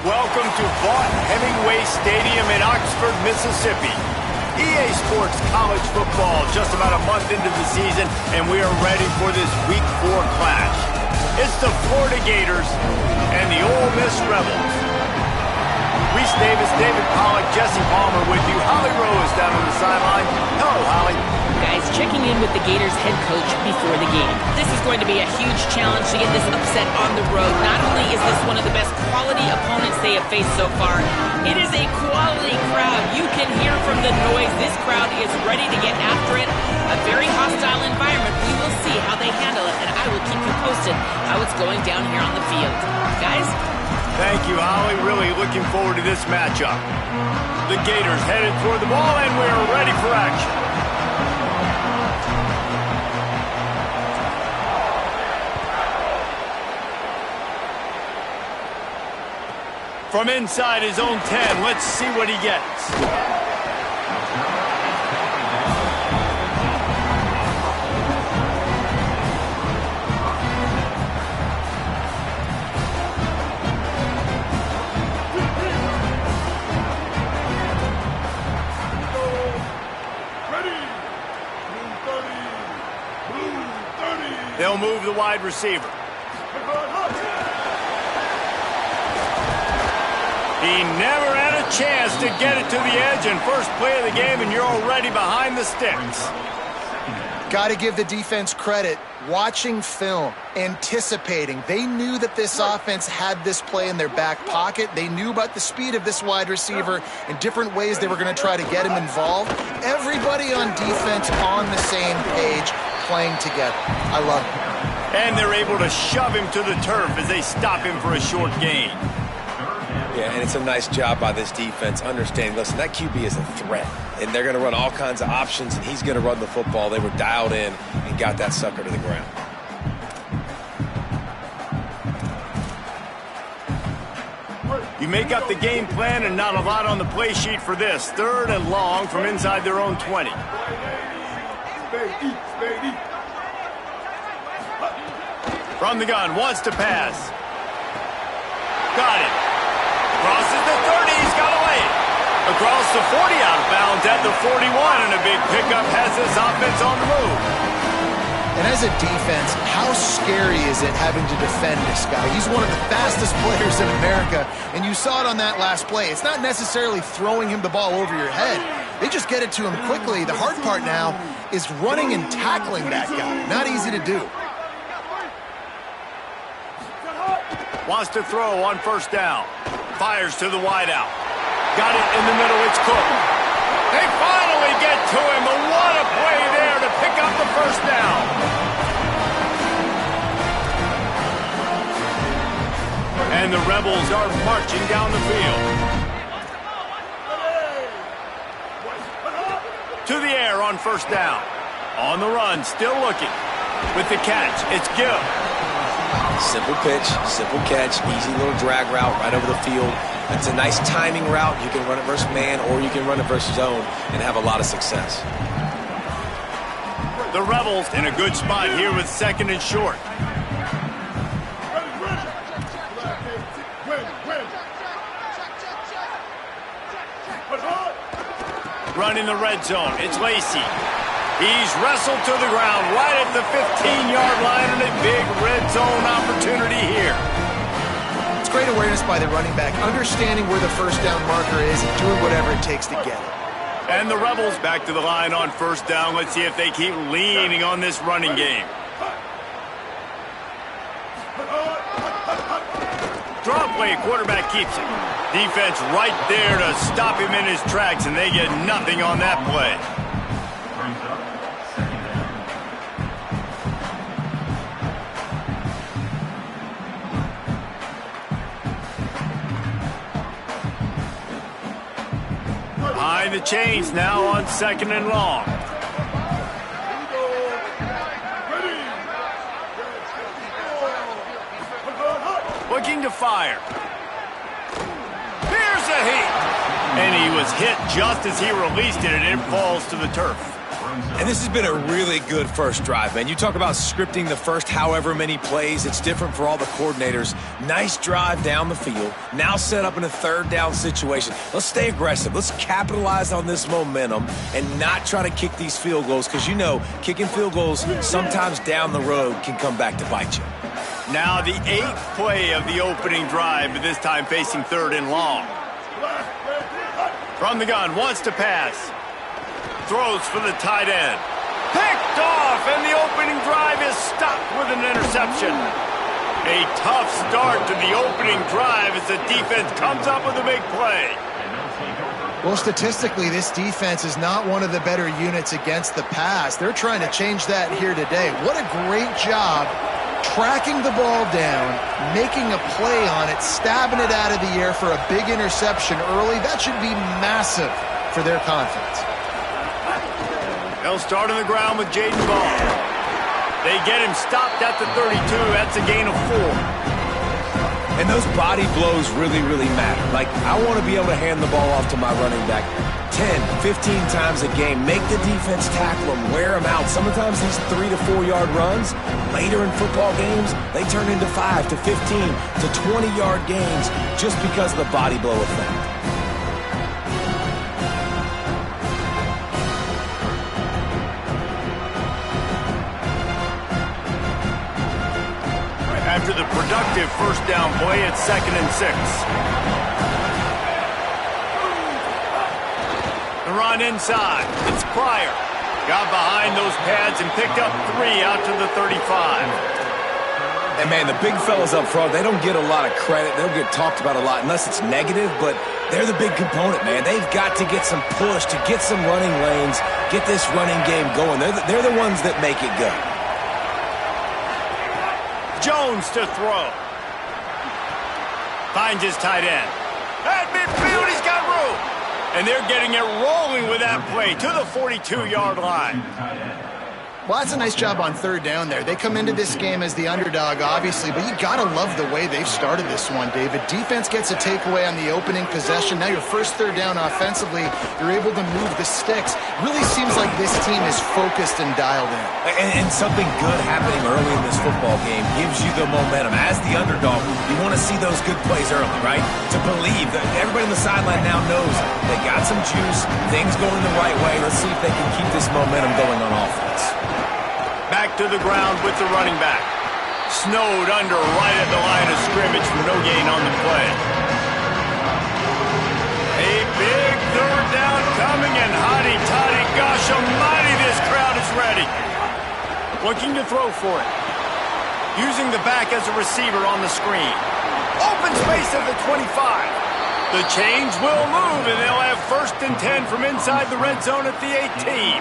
Welcome to Vaught-Hemingway Stadium in Oxford, Mississippi. EA Sports College Football just about a month into the season, and we are ready for this Week 4 clash. It's the Florida Gators and the Ole Miss Rebels. Reese Davis, David Pollack, Jesse Palmer with you. Holly Rose down on the sideline. Hello, Holly. Guys, checking in with the Gators head coach before the game. This is going to be a huge challenge to get this upset on the road. Not only is this one of the best quality opponents they have faced so far, it is a quality crowd. You can hear from the noise. This crowd is ready to get after it. A very hostile environment. We will see how they handle it, and I will keep you posted how it's going down here on the field. Guys? Thank you, Holly. Really looking forward to this matchup. The Gators headed toward the ball, and we're ready for action. From inside his own 10, let's see what he gets. They'll move the wide receiver. He never had a chance to get it to the edge, and first play of the game, and you're already behind the sticks. Got to give the defense credit. Watching film, anticipating. They knew that this offense had this play in their back pocket. They knew about the speed of this wide receiver and different ways they were going to try to get him involved. Everybody on defense on the same page, playing together. I love it. And they're able to shove him to the turf as they stop him for a short gain. Yeah, and it's a nice job by this defense understanding, listen, that QB is a threat, and they're going to run all kinds of options, and he's going to run the football. They were dialed in and got that sucker to the ground. You make up the game plan, and not a lot on the play sheet for this. 3rd and long from inside their own 20. From the gun, wants to pass. Got it. Crosses the 30, he's got away. Across the 40, out of bounds at the 41, and a big pickup has this offense on the move. And as a defense, how scary is it having to defend this guy? He's one of the fastest players in America, and you saw it on that last play. It's not necessarily throwing him the ball over your head. They just get it to him quickly. The hard part now is running and tackling that guy. Not easy to do. Wants to throw on first down. Fires to the wideout. Got it in the middle. It's Cook. They finally get to him, but what a play there to pick up the first down. And the Rebels are marching down the field. To the air on first down. On the run, still looking. With the catch, it's Gill. Simple pitch, simple catch, easy little drag route right over the field. It's a nice timing route. You can run it versus man or you can run it versus zone and have a lot of success. The Rebels in a good spot here with second and short. Running the red zone, it's Lacey. He's wrestled to the ground right at the 15-yard line and a big red zone opportunity here. It's great awareness by the running back, understanding where the first down marker is and doing whatever it takes to get it. And the Rebels back to the line on first down. Let's see if they keep leaning on this running game. Draw play, quarterback keeps it. Defense right there to stop him in his tracks, and they get nothing on that play. Behind the chains now on second and long. Looking to fire. Here's a hit. And he was hit just as he released it, and it falls to the turf. And this has been a really good first drive, man. You talk about scripting the first however many plays. It's different for all the coordinators. Nice drive down the field. Now set up in a third down situation. Let's stay aggressive. Let's capitalize on this momentum and not try to kick these field goals because, you know, kicking field goals sometimes down the road can come back to bite you. Now the 8th play of the opening drive, but this time facing third and long. From the gun, wants to pass. Throws for the tight end. Picked off, and the opening drive is stopped with an interception. A tough start to the opening drive as the defense comes up with a big play. Well, statistically, this defense is not one of the better units against the pass. They're trying to change that here today. What a great job tracking the ball down, making a play on it, stabbing it out of the air for a big interception early. That should be massive for their confidence. They'll start on the ground with Jaden Ball. They get him stopped at the 32. That's a gain of 4. And those body blows really, really matter. Like, I want to be able to hand the ball off to my running back 10, 15 times a game. Make the defense tackle them, wear them out. Sometimes these 3 to 4 yard runs, later in football games, they turn into 5 to 15 to 20 yard games just because of the body blow effect. After the productive first down play, it's 2nd and 6. The run inside. It's Pryor. Got behind those pads and picked up 3 out to the 35. And, man, the big fellas up front, they don't get a lot of credit. They don't get talked about a lot unless it's negative, but they're the big component, man. They've got to get some push, to get some running lanes, get this running game going. They're the ones that make it go. Jones to throw. Finds his tight end. At midfield, he's got room. And they're getting it rolling with that play to the 42-yard line. Well, that's a nice job on third down there. They come into this game as the underdog, obviously, but you got to love the way they've started this one, David. Defense gets a takeaway on the opening possession. Now your first third down offensively, you're able to move the sticks. Really seems like this team is focused and dialed in. And something good happening early in this football game gives you the momentum. As the underdog, you want to see those good plays early, right? To believe that everybody on the sideline now knows they got some juice, things going the right way. Let's see if they can keep this momentum going on offense. Back to the ground with the running back. Snowed under right at the line of scrimmage for no gain on the play. A big third down coming, and hotty-toddy, gosh almighty, this crowd is ready. Looking to throw for it. Using the back as a receiver on the screen. Open space at the 25. The chains will move, and they'll have 1st and 10 from inside the red zone at the 18.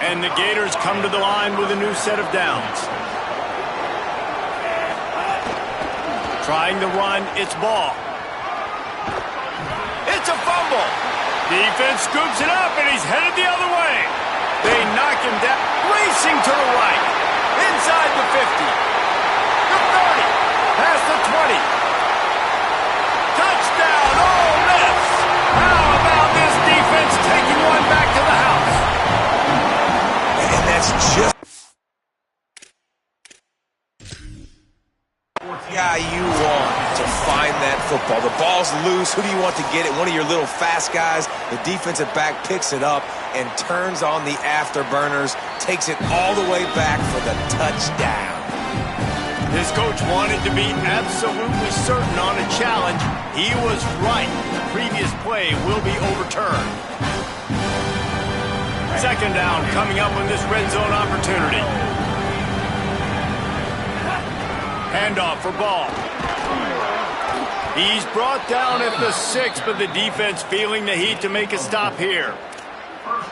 And the Gators come to the line with a new set of downs. Trying to run, it's ball. It's a fumble. Defense scoops it up, and he's headed the other way. They knock him down, racing to the right. Inside the 50. The 30. Past the 20. Touchdown, Ole Miss. How about this defense taking one back to the house? And that's just guy you want to find that football. The ball's loose. Who do you want to get it? One of your little fast guys. The defensive back picks it up and turns on the afterburners, takes it all the way back for the touchdown. This coach wanted to be absolutely certain on a challenge. He was right. The previous play will be overturned. 2nd down coming up on this red zone opportunity. Handoff for Ball. He's brought down at the 6, but the defense feeling the heat to make a stop here.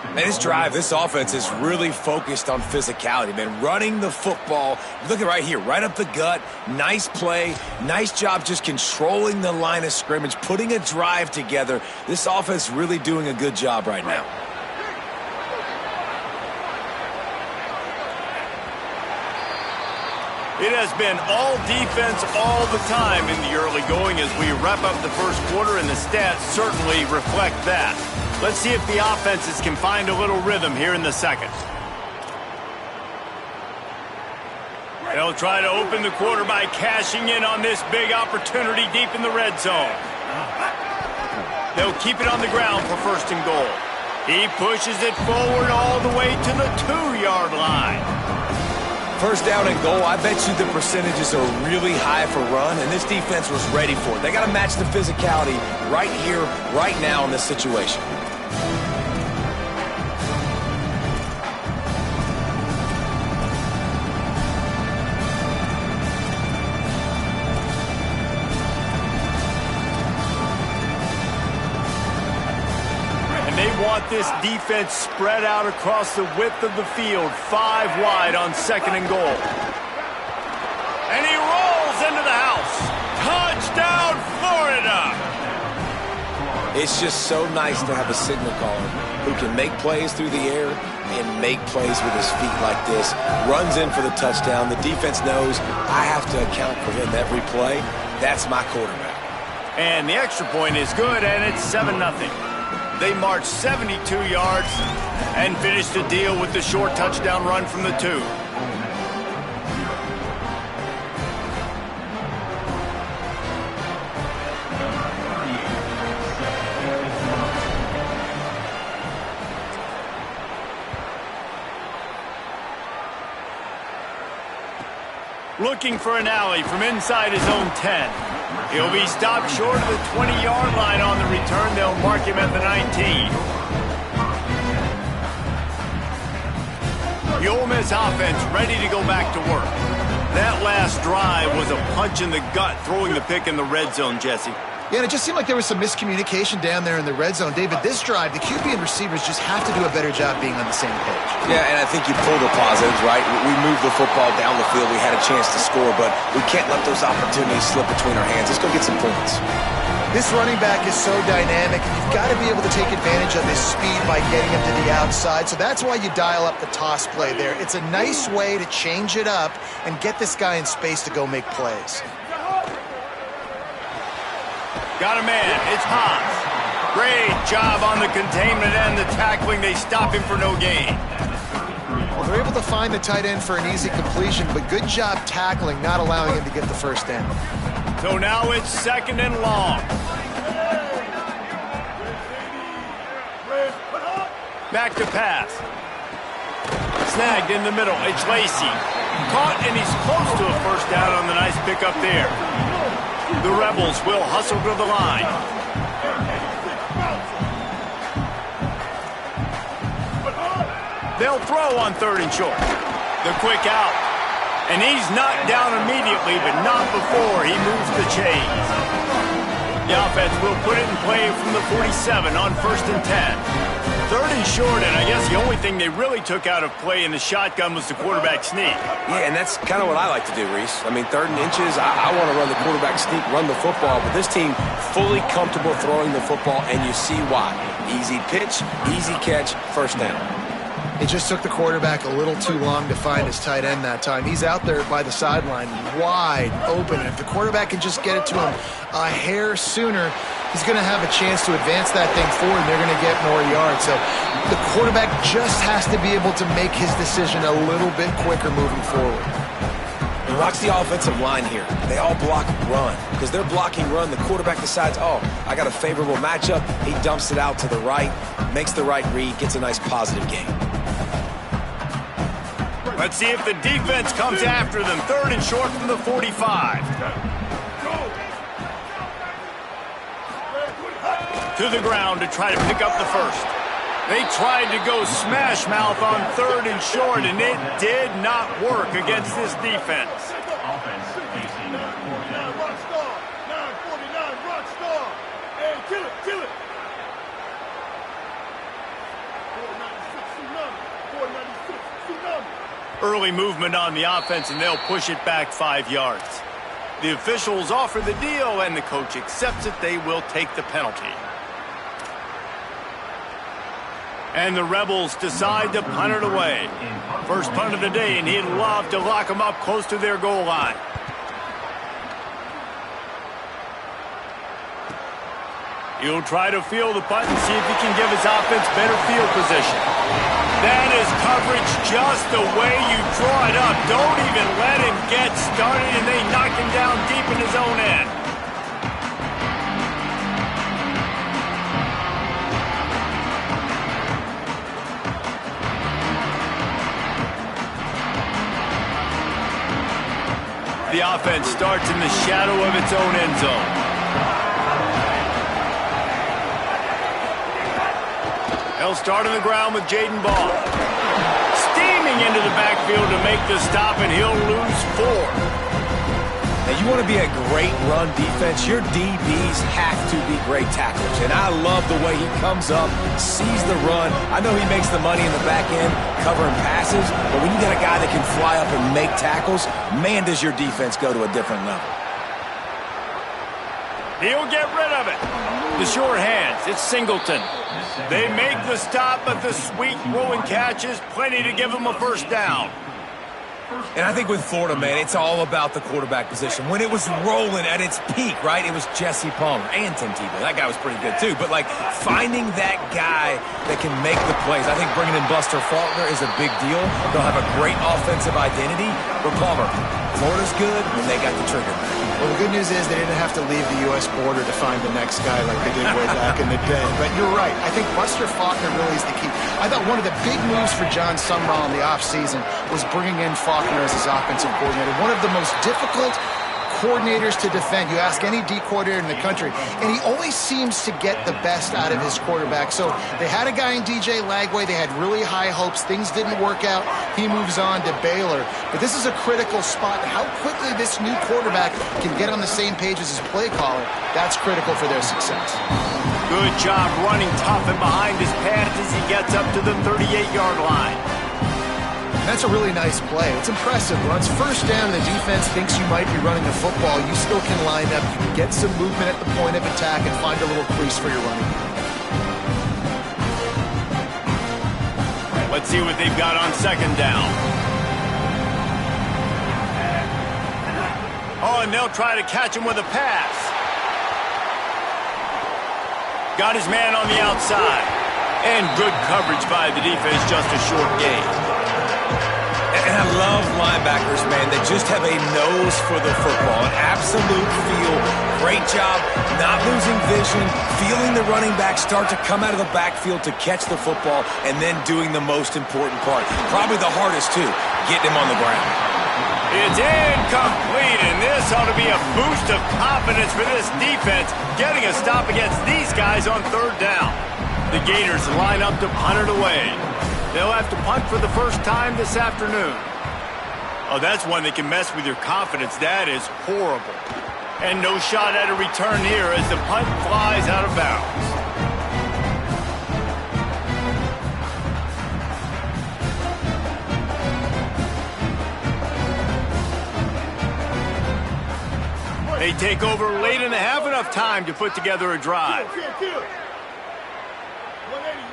And this drive, this offense is really focused on physicality, man. Running the football. Look at right here, right up the gut. Nice play. Nice job just controlling the line of scrimmage, putting a drive together. This offense really doing a good job right now. It has been all defense all the time in the early going as we wrap up the first quarter, and the stats certainly reflect that. Let's see if the offenses can find a little rhythm here in the second. They'll try to open the quarter by cashing in on this big opportunity deep in the red zone. They'll keep it on the ground for 1st and goal. He pushes it forward all the way to the 2-yard line. 1st down and goal, I bet you the percentages are really high for run, and this defense was ready for it. They got to match the physicality right here, right now in this situation. Want this defense spread out across the width of the field, 5 wide on 2nd and goal. And he rolls into the house. Touchdown, Florida! It's just so nice to have a signal caller who can make plays through the air and make plays with his feet like this. Runs in for the touchdown. The defense knows I have to account for him every play. That's my quarterback. And the extra point is good, and it's 7-0. They marched 72 yards and finished the deal with the short touchdown run from the 2. Looking for an alley from inside his own 10. He'll be stopped short of the 20-yard line on the return. They'll mark him at the 19. The Ole Miss offense ready to go back to work. That last drive was a punch in the gut, throwing the pick in the red zone, Jesse. Yeah, and it just seemed like there was some miscommunication down there in the red zone. David, this drive, the QB and receivers just have to do a better job being on the same page. Yeah, and I think you pull the positives, right? We moved the football down the field. We had a chance to score, but we can't let those opportunities slip between our hands. Let's go get some points. This running back is so dynamic, and you've got to be able to take advantage of his speed by getting him to the outside. So that's why you dial up the toss play there. It's a nice way to change it up and get this guy in space to go make plays. Got a man. It's Haas. Great job on the containment and the tackling. They stop him for no gain. Well, they're able to find the tight end for an easy completion, but good job tackling, not allowing him to get the first down. So now it's 2nd and long. Back to pass. Snagged in the middle. It's Lacey. Caught, and he's close to a first down on the nice pickup there. The Rebels will hustle to the line. They'll throw on 3rd and short. The quick out. And he's knocked down immediately, but not before he moves the chains. The offense will put it in play from the 47 on 1st and 10. 3rd and short, and I guess the only thing they really took out of play in the shotgun was the quarterback sneak. Yeah, and that's kind of what I like to do, Reese. I mean, 3rd and inches, I want to run the quarterback sneak, run the football, but this team fully comfortable throwing the football, and you see why. Easy pitch, easy catch, 1st down. It just took the quarterback a little too long to find his tight end that time. He's out there by the sideline, wide open. And if the quarterback can just get it to him a hair sooner, he's going to have a chance to advance that thing forward, and they're going to get more yards. So the quarterback just has to be able to make his decision a little bit quicker moving forward. And watch the offensive line here. They all block run. Because they're blocking run, the quarterback decides, oh, I got a favorable matchup. He dumps it out to the right, makes the right read, gets a nice positive gain. Let's see if the defense comes after them. 3rd and short from the 45. To the ground to try to pick up the first. They tried to go smash mouth on 3rd and short, and it did not work against this defense. Early movement on the offense, and they'll push it back 5 yards. The officials offer the deal, and the coach accepts it. They will take the penalty. And the Rebels decide to punt it away. First punt of the day, and he'd love to lock them up close to their goal line. He'll try to field the punt and see if he can give his offense better field position. That is coverage just the way you draw it up. Don't even let him get started, and they knock him down deep in his own end. The offense starts in the shadow of its own end zone. They'll start on the ground with Jaden Ball. Steaming into the backfield to make the stop, and he'll lose 4. Now, you want to be a great run defense, your DBs have to be great tacklers. And I love the way he comes up, sees the run. I know he makes the money in the back end covering passes, but when you got a guy that can fly up and make tackles, man, does your defense go to a different level. He'll get rid of it. The short hands, it's Singleton. They make the stop, but the sweet throw and catch is plenty to give him a 1st down. And I think with Florida, man, it's all about the quarterback position. When it was rolling at its peak, right, it was Jesse Palmer and Tim Tebow. That guy was pretty good, too. But, like, finding that guy that can make the plays, I think bringing in Buster Faulkner is a big deal. They'll have a great offensive identity. But, Palmer, Florida's good when they got the trigger. Well, the good news is they didn't have to leave the U.S. border to find the next guy like they did way back in the day. But you're right. I think Buster Faulkner really is the key. I thought one of the big moves for John Sumrall in the offseason was bringing in Faulkner as his offensive coordinator. One of the most difficult coordinators to defend. You ask any D coordinator in the country, and he always seems to get the best out of his quarterback. So they had a guy in DJ Lagway. They had really high hopes. Things didn't work out. He moves on to Baylor. But this is a critical spot. How quickly this new quarterback can get on the same page as his play caller, that's critical for their success. Good job running tough and behind his pads as he gets up to the 38-yard line. That's a really nice play. It's impressive. Once 1st down, the defense thinks you might be running the football. You still can line up. You can get some movement at the point of attack and find a little crease for your running. Let's see what they've got on 2nd down. Oh, and they'll try to catch him with a pass. Got his man on the outside. And good coverage by the defense, just a short gain. And I love linebackers, man, that just have a nose for the football, an absolute feel. Great job not losing vision, feeling the running back start to come out of the backfield to catch the football, and then doing the most important part. Probably the hardest, too, getting him on the ground. It's incomplete, and this ought to be a boost of confidence for this defense, getting a stop against these guys on 3rd down. The Gators line up to punt it away. They'll have to punt for the first time this afternoon. Oh, that's one that can mess with your confidence. That is horrible. And no shot at a return here as the punt flies out of bounds. They take over late and they have enough time to put together a drive. 180,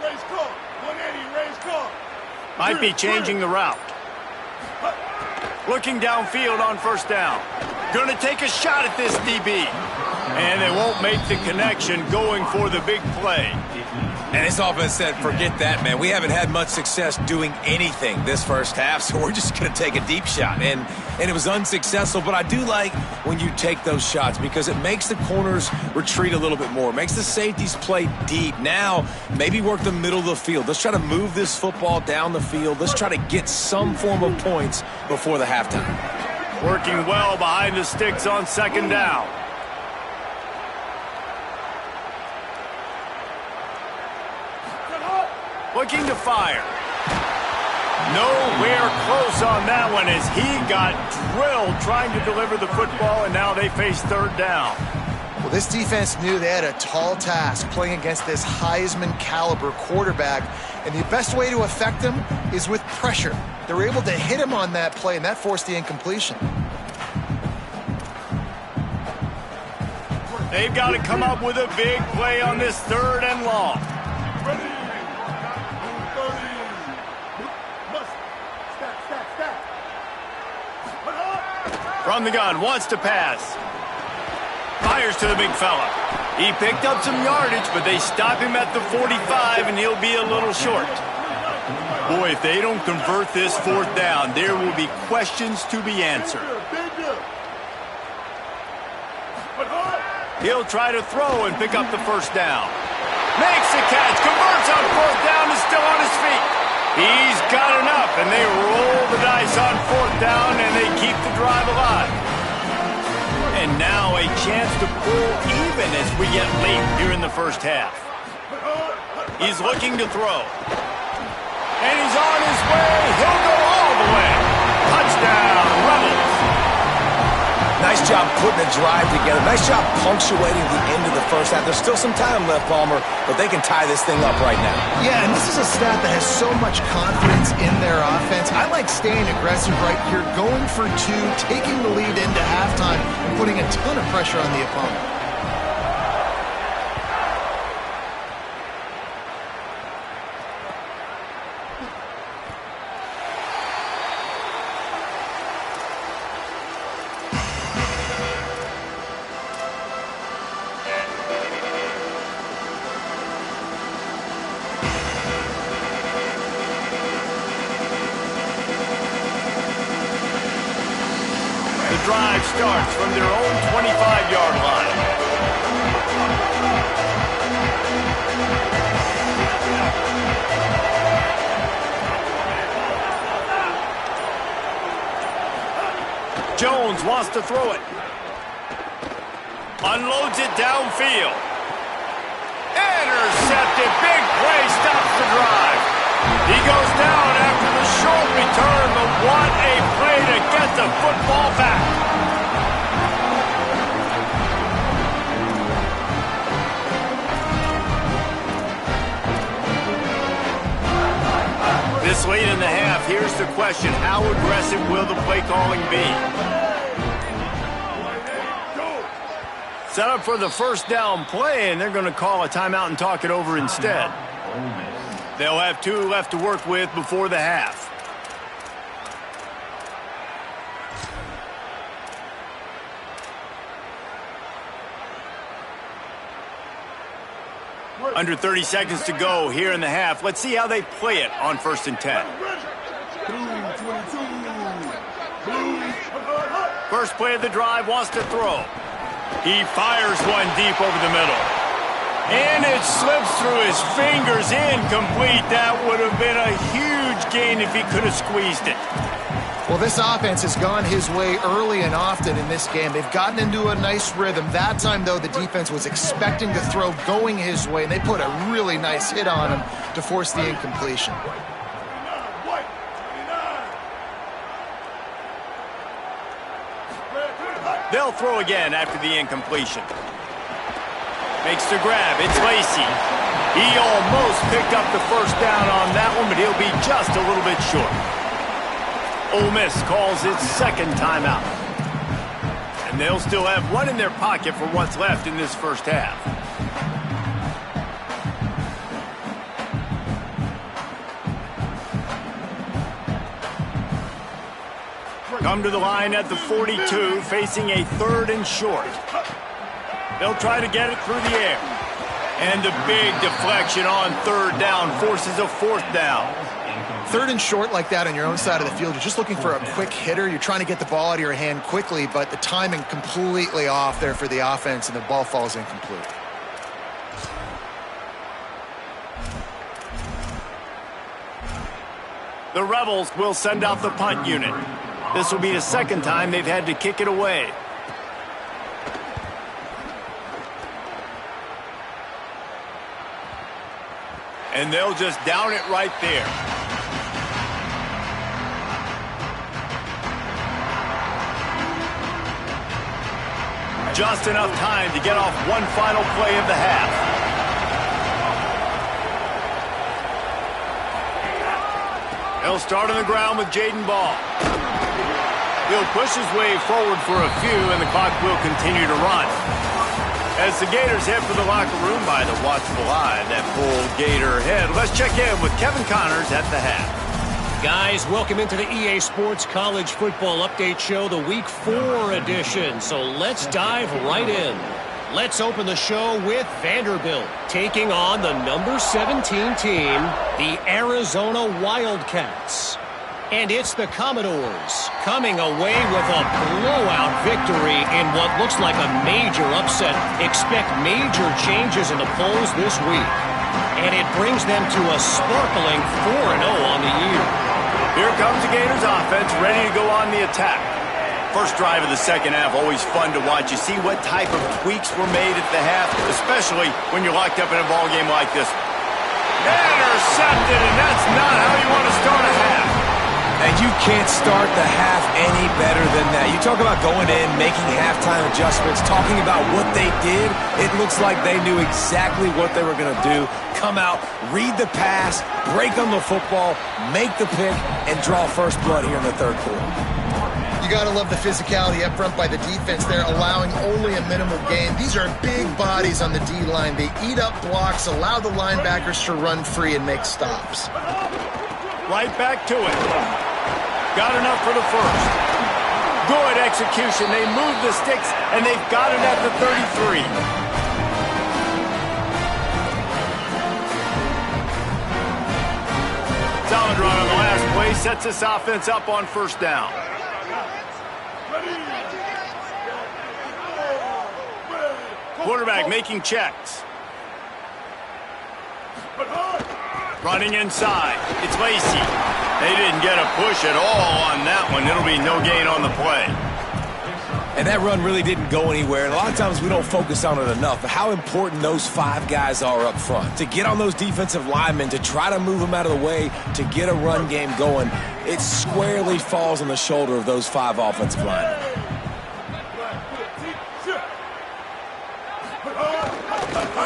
raise car. 180, raise car. Might be changing the route. Looking downfield on first down. Going to take a shot at this DB. And they won't make the connection going for the big play. And this offense said, forget that, man. We haven't had much success doing anything this first half, so we're just going to take a deep shot. And it was unsuccessful, but I do like when you take those shots because it makes the corners retreat a little bit more. It makes the safeties play deep. Now, maybe work the middle of the field. Let's try to move this football down the field. Let's try to get some form of points before the halftime. Working well behind the sticks on second down. Looking to fire. Nowhere close on that one as he got drilled trying to deliver the football, and now they face third down. Well, this defense knew they had a tall task playing against this Heisman caliber quarterback, and the best way to affect him is with pressure. They were able to hit him on that play, and that forced the incompletion. They've got to come up with a big play on this third and long. From the gun, wants to pass. Fires to the big fella. He picked up some yardage, but they stop him at the 45, and he'll be a little short. Boy, if they don't convert this fourth down, there will be questions to be answered. He'll try to throw and pick up the first down. Makes the catch, converts on fourth down, is still on his feet. He's got enough, and they roll the dice on fourth down, and they keep the drive alive. And now a chance to pull even as we get late here in the first half. He's looking to throw. And he's on his way. He'll go all the way. Touchdown, Rebels. Nice job putting a drive together. Nice job punctuating the end of the first half. There's still some time left, Palmer, but they can tie this thing up right now. Yeah, and this is a staff that has so much confidence in their offense. I like staying aggressive right here, going for two, taking the lead into halftime, and putting a ton of pressure on the opponent. Drive starts from their own 25-yard line. Jones wants to throw it. Unloads it downfield. Intercepted. Big play stops the drive. He goes down after the short return, but what a play to get the football back. This late in the half, here's the question. How aggressive will the play calling be? Set up for the first down play, and they're going to call a timeout and talk it over instead. They'll have two left to work with before the half. Under 30 seconds to go here in the half. Let's see how they play it on 1st and 10. First play of the drive, wants to throw. He fires one deep over the middle. And it slips through his fingers, incomplete. That would have been a huge gain if he could have squeezed it. Well, this offense has gone his way early and often in this game. They've gotten into a nice rhythm. That time, though, the defense was expecting to throw going his way, and they put a really nice hit on him to force the incompletion. They'll throw again after the incompletion. Makes the grab. It's Lacy. He almost picked up the first down on that one, but he'll be just a little bit short. Ole Miss calls its second timeout. And they'll still have one in their pocket for what's left in this first half. Come to the line at the 42, facing a 3rd and short. They'll try to get it through the air. And the big deflection on 3rd down forces a 4th down. 3rd and short like that on your own side of the field, you're just looking for a quick hitter. You're trying to get the ball out of your hand quickly, but the timing completely off there for the offense, and the ball falls incomplete. The Rebels will send out the punt unit. This will be the second time they've had to kick it away. And they'll just down it right there. Just enough time to get off one final play of the half. He'll start on the ground with Jaden Ball. He'll push his way forward for a few, and the clock will continue to run. As the Gators head for the locker room by the watchful eye, that full Gator head. Let's check in with Kevin Connors at the half. Guys, welcome into the EA Sports College Football Update Show, the Week 4 edition. So let's dive right in. Let's open the show with Vanderbilt taking on the number 17 team, the Arizona Wildcats. And it's the Commodores coming away with a blowout victory in what looks like a major upset. Expect major changes in the polls this week. And it brings them to a sparkling 4-0 on the year. Here comes the Gators offense, ready to go on the attack. First drive of the second half, always fun to watch. You see what type of tweaks were made at the half, especially when you're locked up in a ball game like this. Intercepted, and that's not how you want to start a half. And you can't start the half any better than that. You talk about going in, making halftime adjustments, talking about what they did. It looks like they knew exactly what they were going to do. Come out, read the pass, break on the football, make the pick, and draw first blood here in the third quarter. You got to love the physicality up front by the defense there, allowing only a minimal gain. These are big bodies on the D-line. They eat up blocks, allow the linebackers to run free and make stops. Right back to it. Got enough for the first. Good execution. They move the sticks, and they've got it at the 33. Solid run on the last play. Sets this offense up on first down. Quarterback making checks. Running inside. It's Lacy. They didn't get a push at all on that one. It'll be no gain on the play. And that run really didn't go anywhere. And a lot of times we don't focus on it enough. But how important those 5 guys are up front. To get on those defensive linemen, to try to move them out of the way, to get a run game going, it squarely falls on the shoulder of those 5 offensive linemen.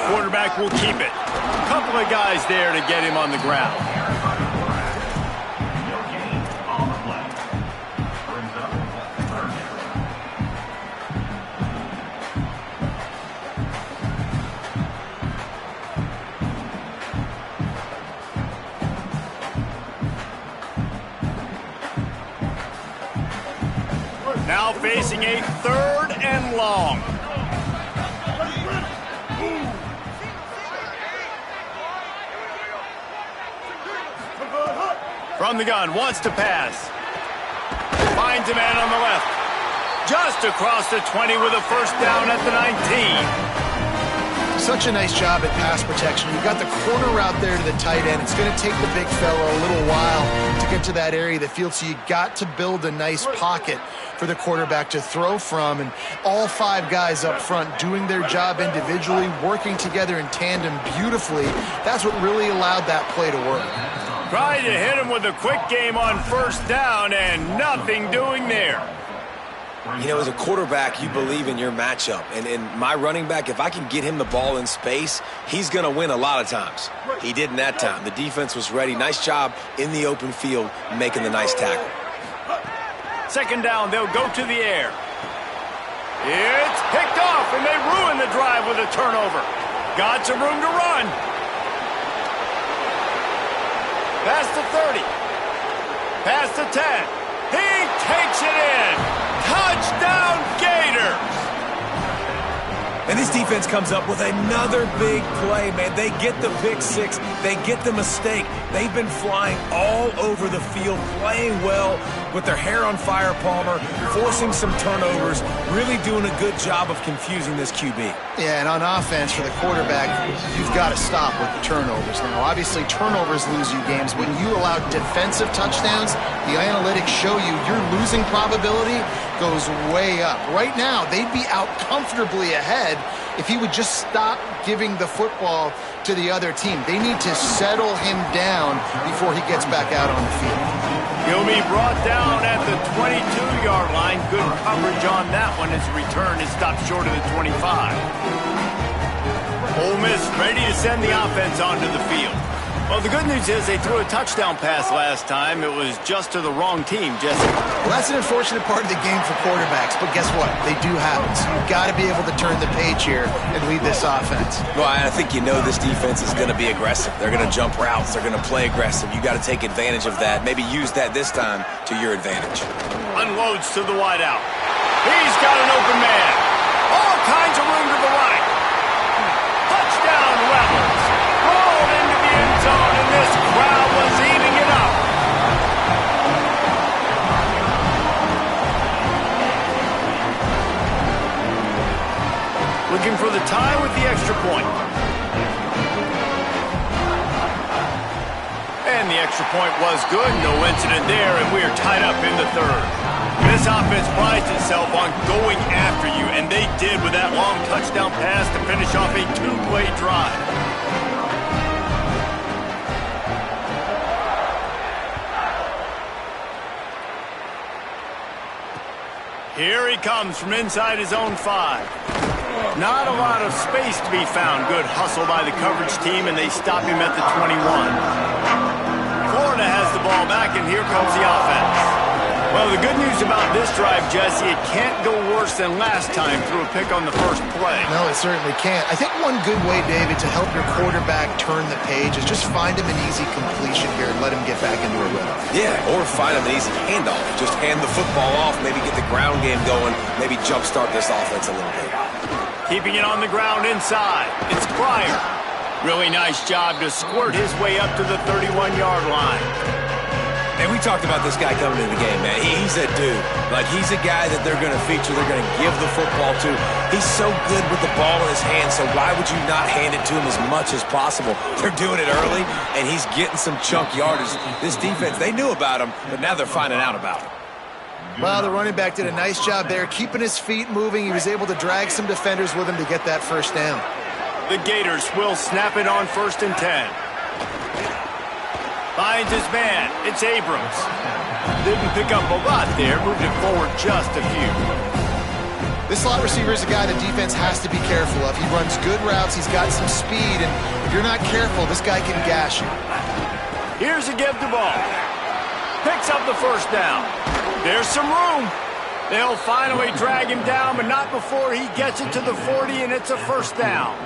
Quarterback will keep it. A couple of guys there to get him on the ground. Now facing a 3rd and long. From the gun, wants to pass. Finds a man on the left. Just across the 20 with a first down at the 19. Such a nice job at pass protection. You've got the corner route there to the tight end. It's going to take the big fella a little while to get to that area of the field, so you got to build a nice pocket for the quarterback to throw from. And all 5 guys up front doing their job individually, working together in tandem beautifully. That's what really allowed that play to work. Tried to hit him with a quick game on first down, and nothing doing there. You know, as a quarterback, you believe in your matchup. And my running back, if I can get him the ball in space, he's going to win a lot of times. He didn't that time. The defense was ready. Nice job in the open field making the nice tackle. Second down, they'll go to the air. It's picked off, and they ruin the drive with a turnover. Got some room to run. Past the 30. Past the 10. He takes it in. Touchdown, Gators. And this defense comes up with another big play, man. They get the pick six. They get the mistake. They've been flying all over the field, playing well with their hair on fire, Palmer, forcing some turnovers, really doing a good job of confusing this QB. Yeah, and on offense for the quarterback, you've got to stop with the turnovers. Now, obviously, turnovers lose you games. When you allow defensive touchdowns, the analytics show you your losing probability goes way up. Right now, they'd be out comfortably ahead if he would just stop giving the football to the other team. They need to settle him down before he gets back out on the field. He'll be brought down at the 22-yard line. Good coverage on that one. His return is stopped short of the 25. Ole Miss ready to send the offense onto the field. Well, the good news is they threw a touchdown pass last time. It was just to the wrong team, Jesse. Well, that's an unfortunate part of the game for quarterbacks, but guess what? They do happen. So you've got to be able to turn the page here and lead this offense. Well, I think you know this defense is going to be aggressive. They're going to jump routes. They're going to play aggressive. You got to take advantage of that. Maybe use that this time to your advantage. Unloads to the wideout. He's got an open man. All kinds of room to the right. Touchdown, Rebels. Rolled into the end zone, and this crowd was eating it up. Looking for the tie with the extra point. And the extra point was good. No incident there, and we are tied up in the third. This offense prides itself on going after you, and they did with that long touchdown pass to finish off a two-play drive. Here he comes from inside his own 5. Not a lot of space to be found. Good hustle by the coverage team, and they stop him at the 21. Florida has the ball back, and here comes the offense. Well, the good news about this drive, Jesse, it can't go worse than last time through a pick on the first play. No, it certainly can't. I think one good way, David, to help your quarterback turn the page is just find him an easy completion here and let him get back into a rhythm. Yeah, or find him an easy handoff. Just hand the football off, maybe get the ground game going, maybe jumpstart this offense a little bit. Keeping it on the ground inside. It's Pryor. Really nice job to squirt his way up to the 31-yard line. And we talked about this guy coming into the game, man. He's a dude. Like, he's a guy that they're going to feature, they're going to give the football to. He's so good with the ball in his hands, so why would you not hand it to him as much as possible? They're doing it early, and he's getting some chunk yardage. This defense, they knew about him, but now they're finding out about him. Well, the running back did a nice job there, keeping his feet moving. He was able to drag some defenders with him to get that first down. The Gators will snap it on 1st and 10. Finds his man. It's Abrams. Didn't pick up a lot there. Moved it forward just a few. This slot receiver is a guy the defense has to be careful of. He runs good routes. He's got some speed. And if you're not careful, this guy can gash you. Here's a give the ball. Picks up the first down. There's some room. They'll finally drag him down, but not before he gets it to the 40, and it's a first down.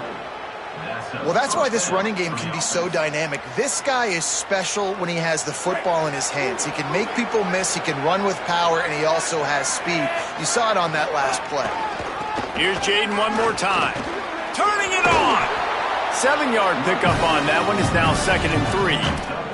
Well, that's why this running game can be so dynamic. This guy is special when he has the football in his hands. He can make people miss, he can run with power, and he also has speed. You saw it on that last play. Here's Jaden one more time. Turning it on! 7-yard pickup on that one is now 2nd and 3.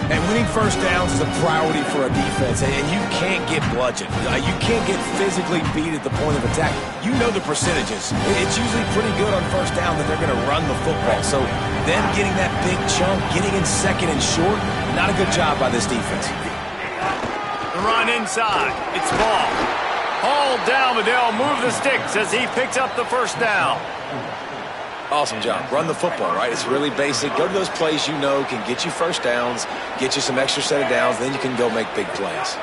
And winning first downs is a priority for a defense, and you can't get bludgeoned. You can't get physically beat at the point of attack. You know the percentages. It's usually pretty good on first down that they're going to run the football. So them getting that big chunk, getting in 2nd and short, not a good job by this defense. The run inside. It's Ball. Hauled down, but they'll move the sticks as he picks up the first down. Awesome job. Run the football, right? It's really basic. Go to those plays you know can get you first downs, get you some extra set of downs, then you can go make big plays.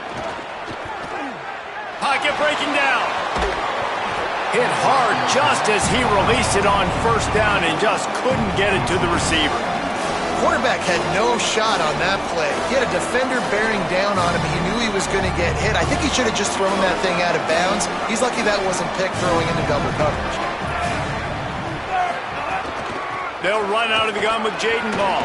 Pocket breaking down. Hit hard just as he released it on first down and just couldn't get it to the receiver. Quarterback had no shot on that play. He had a defender bearing down on him. He knew he was going to get hit. I think he should have just thrown that thing out of bounds. He's lucky that wasn't picked throwing into double coverage. They'll run out of the gun with Jaden Ball.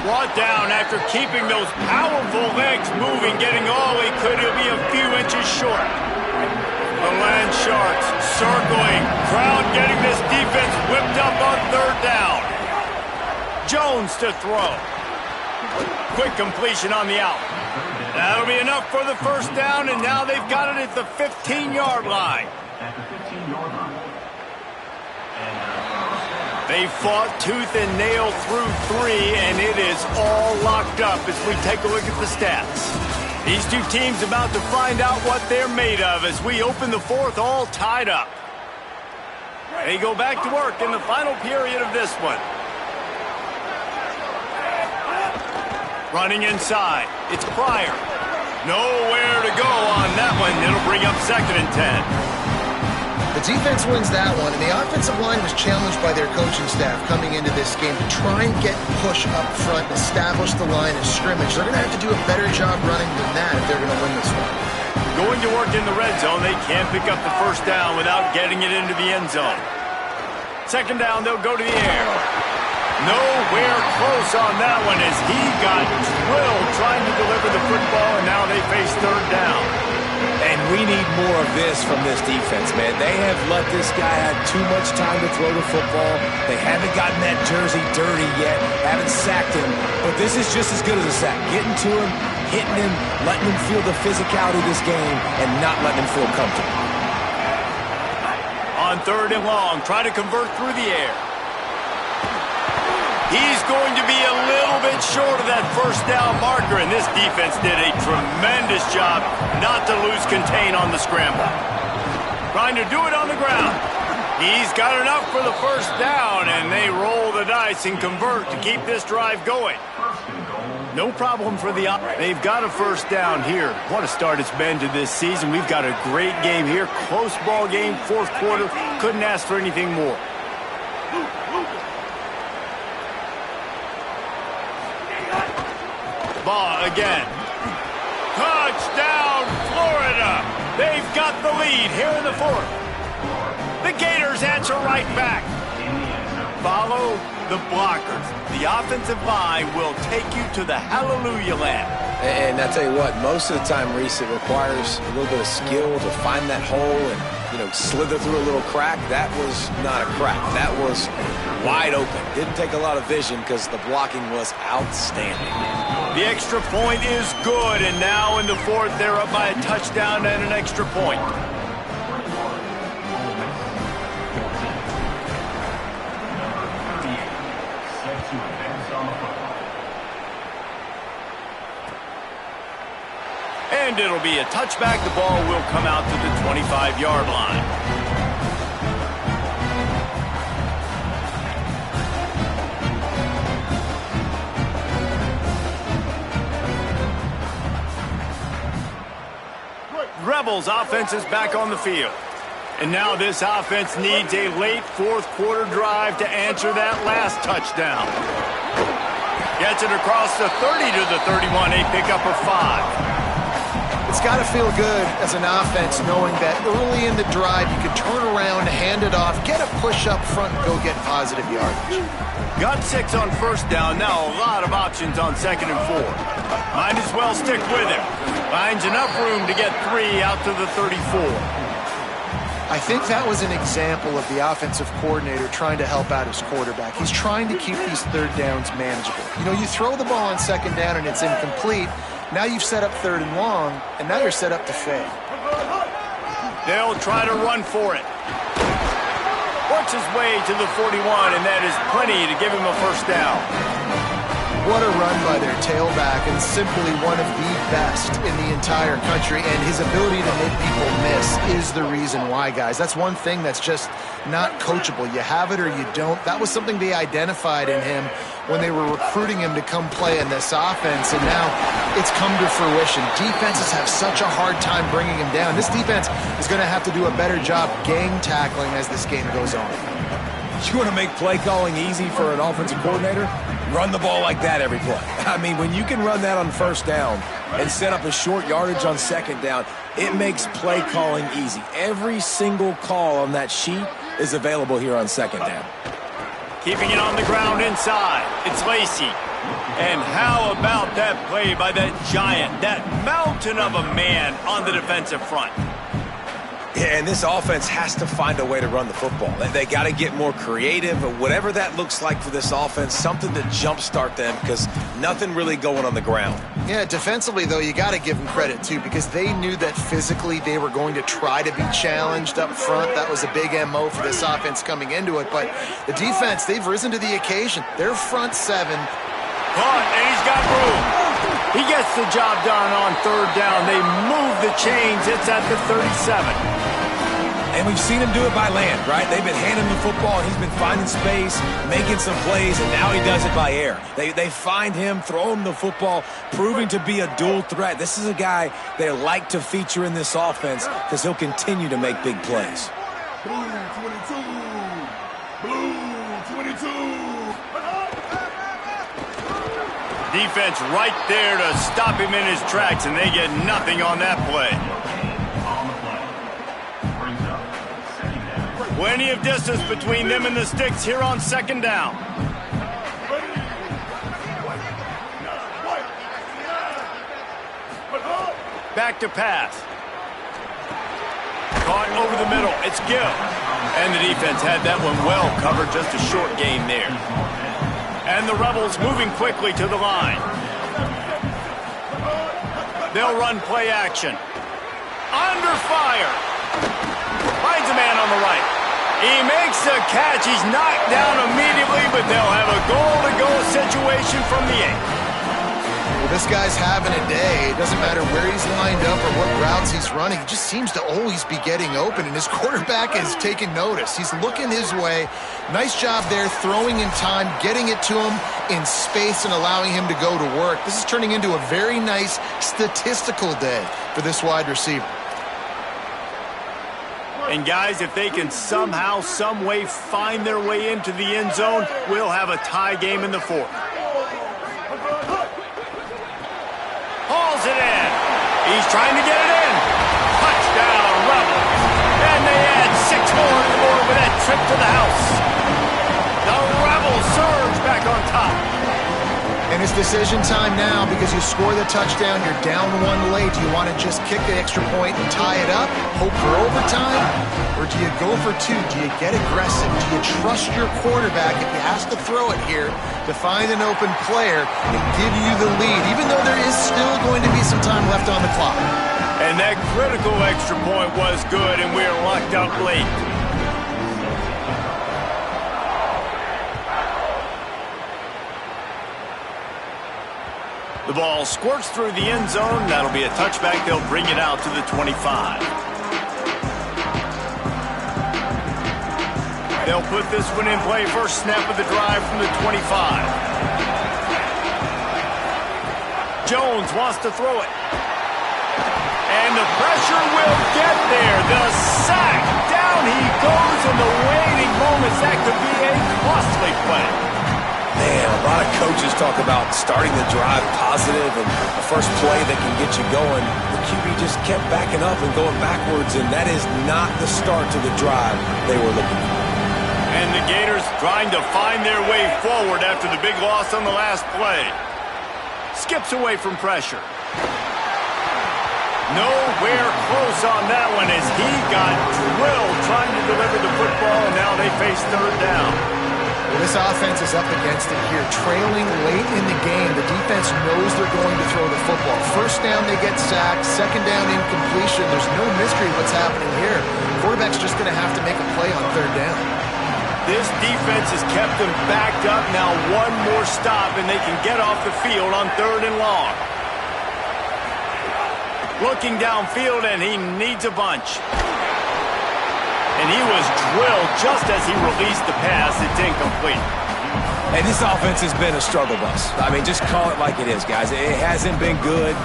Brought down after keeping those powerful legs moving, getting all he could. He'll be a few inches short. The Land Sharks circling. Crowd getting this defense whipped up on third down. Jones to throw. Quick completion on the out. That'll be enough for the first down, and now they've got it at the 15-yard line. They fought tooth and nail through 3, and it is all locked up as we take a look at the stats. These two teams about to find out what they're made of as we open the fourth, all tied up. They go back to work in the final period of this one. Running inside. It's Pryor. Nowhere to go on that one. It'll bring up 2nd and 10. The defense wins that one, and the offensive line was challenged by their coaching staff coming into this game to try and get push up front and establish the line of scrimmage. They're going to have to do a better job running than that if they're going to win this one. Going to work in the red zone, they can't pick up the first down without getting it into the end zone. 2nd down, they'll go to the air. Nowhere close on that one as he got drilled trying to deliver the football, and now they face 3rd down. And we need more of this from this defense, man. They have let this guy have too much time to throw the football. They haven't gotten that jersey dirty yet, haven't sacked him. But this is just as good as a sack. Getting to him, hitting him, letting him feel the physicality of this game, and not letting him feel comfortable. On 3rd and long, try to convert through the air. He's going to be a little bit short of that first down marker, and this defense did a tremendous job not to lose contain on the scramble. Trying to do it on the ground. He's got enough for the first down, and they roll the dice and convert to keep this drive going. No problem for the offense. They've got a first down here. What a start it's been to this season. We've got a great game here. Close ball game, 4th quarter. Couldn't ask for anything more. Ball again. Touchdown, Florida. They've got the lead here in the 4th. The Gators answer right back. Follow the blockers. The offensive line will take you to the hallelujah land. And I tell you what, most of the time, Reese, it requires a little bit of skill to find that hole and, slither through a little crack. That was not a crack. That was wide open. Didn't take a lot of vision because the blocking was outstanding. The extra point is good, and now in the 4th, they're up by a touchdown and an extra point. And it'll be a touchback. The ball will come out to the 25-yard line. Rebels offense is back on the field. And now this offense needs a late 4th quarter drive to answer that last touchdown. Gets it across the 30 to the 31, a pickup of 5. It's got to feel good as an offense knowing that early in the drive you can turn around, hand it off, get a push up front, and go get positive yardage. Got 6 on first down. Now a lot of options on 2nd and 4. Might as well stick with him. Finds enough room to get 3 out to the 34. I think that was an example of the offensive coordinator trying to help out his quarterback. He's trying to keep these 3rd downs manageable. You throw the ball on 2nd down and it's incomplete. Now you've set up 3rd and long, and now you're set up to fail. They'll try to run for it. Works his way to the 41, and that is plenty to give him a first down. What a run by their tailback, and simply one of the best in the entire country, and his ability to make people miss is the reason why, guys. That's one thing that's just not coachable. You have it or you don't. That was something they identified in him when they were recruiting him to come play in this offense, and now it's come to fruition. Defenses have such a hard time bringing him down. This defense is going to have to do a better job gang tackling as this game goes on. You want to make play calling easy for an offensive coordinator? Run the ball like that every play. I mean, when you can run that on first down and set up a short yardage on second down, it makes play calling easy. Every single call on that sheet is available here on second down. Keeping it on the ground inside. It's Lacy. And how about that play by that giant, that mountain of a man on the defensive front? Yeah, and this offense has to find a way to run the football. They got to get more creative, or whatever that looks like for this offense, something to jumpstart them, because nothing really going on the ground. Yeah, defensively, though, you got to give them credit, too, because they knew that physically they were going to try to be challenged up front. That was a big MO for this offense coming into it. But the defense, they've risen to the occasion. Their front seven. Caught, and he's got room. He gets the job done on third down. They move the chains. It's at the 37. And we've seen him do it by land, right? They've been handing him the football. He's been finding space, making some plays, and now he does it by air. They find him, throw him the football, proving to be a dual threat. This is a guy they like to feature in this offense because he'll continue to make big plays. Blue 22. Blue 22. Defense right there to stop him in his tracks, and they get nothing on that play. Plenty of distance between them and the sticks here on second down. Back to pass. Caught over the middle. It's Gill. And the defense had that one well covered. Just a short gain there. And the Rebels moving quickly to the line. They'll run play action. Under fire. Finds a man on the right. He makes the catch. He's knocked down immediately, but they'll have a goal-to-goal situation from the 8. Well, this guy's having a day. It doesn't matter where he's lined up or what routes he's running. He just seems to always be getting open, and his quarterback is taking notice. He's looking his way. Nice job there, throwing in time, getting it to him in space and allowing him to go to work. This is turning into a very nice statistical day for this wide receiver. And guys, if they can somehow, some way find their way into the end zone, we'll have a tie game in the fourth. Hauls it in. He's trying to get it in. Touchdown, Rebels. And they add 6 more to the board with that trip to the house. The Rebels surge back on top. And it's decision time now, because you score the touchdown, you're down 1 late. Do you want to just kick the extra point and tie it up, hope for overtime? Or do you go for 2? Do you get aggressive? Do you trust your quarterback, if he has to throw it here, to find an open player and give you the lead, even though there is still going to be some time left on the clock? And that critical extra point was good, and we're locked up late. The ball squirts through the end zone. That'll be a touchback. They'll bring it out to the 25. They'll put this one in play. First snap of the drive from the 25. Jones wants to throw it. And the pressure will get there. The sack. Down he goes in the waiting moments. That could be a costly play. Man, a lot of coaches talk about starting the drive positive and the first play that can get you going. The QB just kept backing up and going backwards, and that is not the start to the drive they were looking for. And the Gators trying to find their way forward after the big loss on the last play. Skips away from pressure. Nowhere close on that one as he got drilled trying to deliver the football, and now they face third down. Well, this offense is up against it here. Trailing late in the game, the defense knows they're going to throw the football. First down, they get sacked. Second down, incompletion. There's no mystery what's happening here. Quarterback's just going to have to make a play on third down. This defense has kept them backed up. Now one more stop, and they can get off the field on 3rd and long. Looking downfield, and he needs a bunch. And he was drilled just as he released the pass. It's incomplete. And this offense has been a struggle bus. I mean, just call it like it is, guys. It hasn't been good,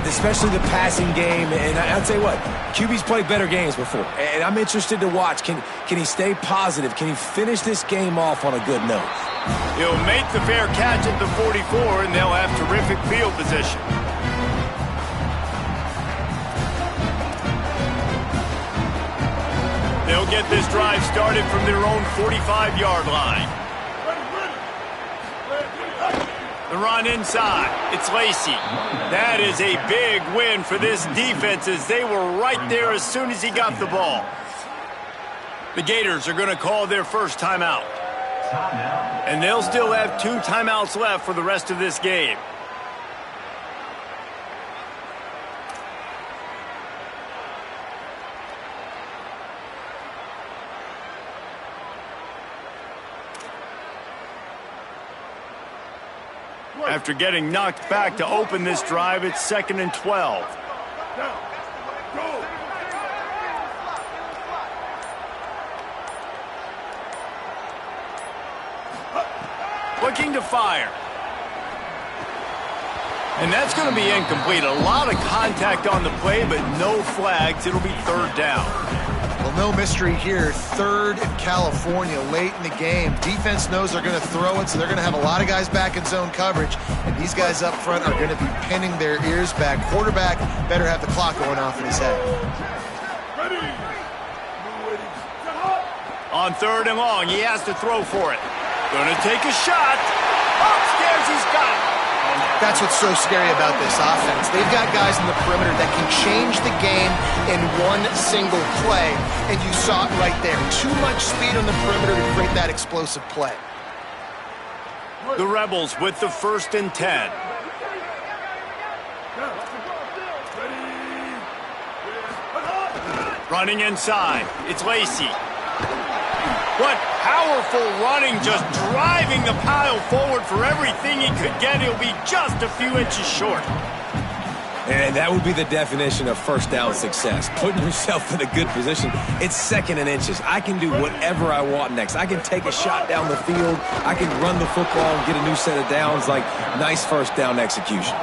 especially the passing game. And I'll tell you what, QB's played better games before. And I'm interested to watch. Can he stay positive? Can he finish this game off on a good note? He'll make the fair catch at the 44, and they'll have terrific field position. They'll get this drive started from their own 45-yard line. The run inside. It's Lacy. That is a big win for this defense as they were right there as soon as he got the ball. The Gators are going to call their first timeout. And they'll still have 2 timeouts left for the rest of this game. After getting knocked back to open this drive, it's 2nd and 12. Looking to fire. And that's going to be incomplete. A lot of contact on the play, but no flags. It'll be 3rd down. Well, no mystery here. 3rd in California late in the game. Defense knows they're going to throw it, so they're going to have a lot of guys back in zone coverage. And these guys up front are going to be pinning their ears back. Quarterback better have the clock going off in his head. On 3rd and long, he has to throw for it. Going to take a shot. Upstairs, he's got it. That's what's so scary about this offense. They've got guys in the perimeter that can change the game in one single play, and you saw it right there. Too much speed on the perimeter to create that explosive play. The Rebels with the 1st and 10. Running inside. It's Lacy. What powerful running, just driving the pile forward for everything he could get. He'll be just a few inches short. And that would be the definition of first down success. Putting yourself in a good position. It's 2nd and inches. I can do whatever I want next. I can take a shot down the field. I can run the football and get a new set of downs. Like, nice first down execution.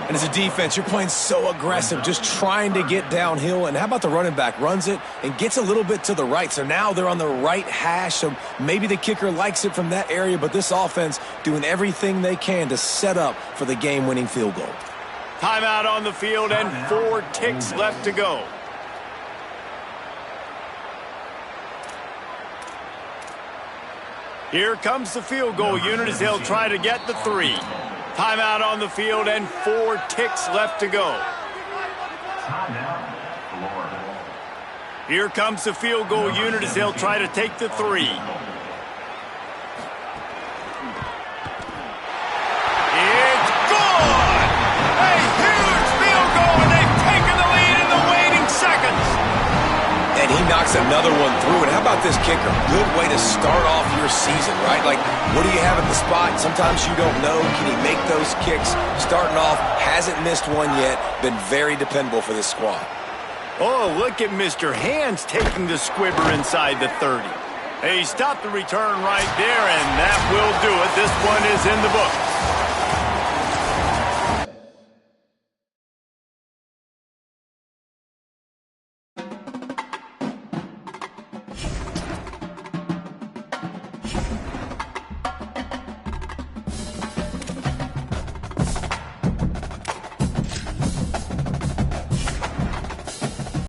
And as a defense, you're playing so aggressive, just trying to get downhill. And how about the running back? Runs it and gets a little bit to the right. So now they're on the right hash. So maybe the kicker likes it from that area. But this offense doing everything they can to set up for the game-winning field goal. Timeout on the field and 4 ticks left to go. Here comes the field goal unit as they'll try to get the 3. Timeout on the field and 4 ticks left to go. Here comes the field goal unit as they'll try to take the 3. It's good! A huge field goal, and they've taken the lead in the waning seconds. And he knocks another one through. And how about this kicker? Good way to start off your season, right? Like, what do you have at the spot? Sometimes you don't know. Can he make those kicks? Starting off, hasn't missed one yet. Been very dependable for this squad. Oh, look at Mr. Hands taking the squibber inside the 30. Hey, stop the return right there, and that will do it. This one is in the books.